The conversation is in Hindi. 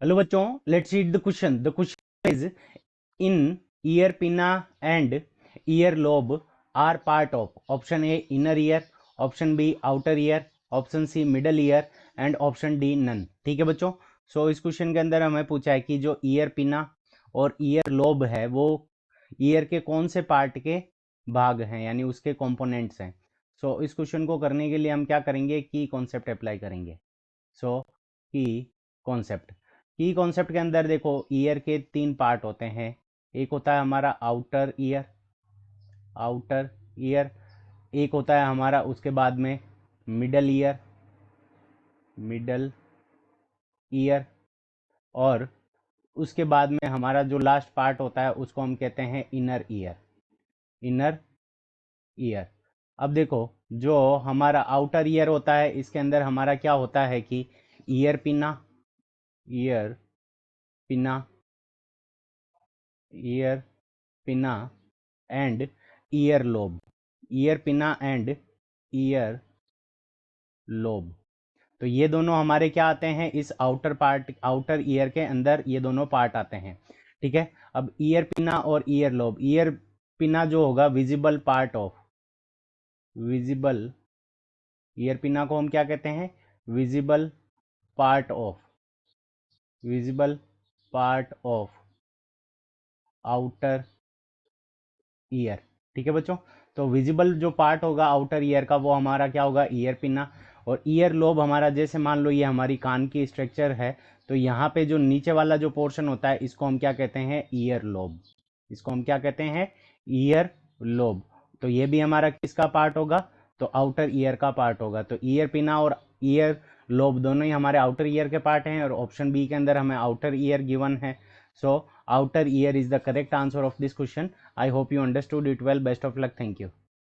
हेलो बच्चों, let's read the question. The question is in ear pinna and ear lobe are part of option A inner ear, option B outer ear, option C middle ear and option D none. ठीक है बच्चों, सो इस क्वेश्चन के अंदर हमें पूछा है कि जो ईयर पिना और ईयर लोब है वो ईयर के कौन से पार्ट के भाग हैं, यानी उसके कंपोनेंट्स हैं। सो इस क्वेश्चन को करने के लिए हम क्या करेंगे, की कॉन्सेप्ट अप्लाई करेंगे। सो की कॉन्सेप्ट के अंदर देखो, ईयर के तीन पार्ट होते हैं। एक होता है हमारा आउटर ईयर, एक होता है हमारा उसके बाद में मिडल ईयर और उसके बाद में हमारा जो लास्ट पार्ट होता है उसको हम कहते हैं इनर ईयर। अब देखो, जो हमारा आउटर ईयर होता है इसके अंदर हमारा क्या होता है कि ईयर पिना ईयर पिना year pinna and ear lobe, year pinna and ear lobe. तो ये दोनों हमारे क्या आते हैं, इस आउटर ईयर के अंदर ये दोनों पार्ट आते हैं। ठीक है, अब ईयर पिना और ईयर लोब, ईयर पिना जो होगा विजिबल ईयर पिना को हम क्या कहते हैं, visible part of outer ear. ठीक है बच्चों, तो विजिबल जो पार्ट होगा आउटर ईयर का वो हमारा क्या होगा, ईयर पिना। और ईयर लोब हमारा, जैसे मान लो ये हमारी कान की स्ट्रक्चर है, तो यहाँ पे जो नीचे वाला जो पोर्शन होता है इसको हम क्या कहते हैं, ईयर लोब। इसको हम क्या कहते हैं, ईयर लोब। तो ये भी हमारा किसका पार्ट होगा, तो आउटर ईयर का पार्ट होगा। तो ईयर पिना और ईयर लोब दोनों ही हमारे आउटर ईयर के पार्ट हैं और ऑप्शन बी के अंदर हमें आउटर ईयर गिवन है। So outer ear is the correct answer of this question. I hope you understood it well. Best of luck. Thank you.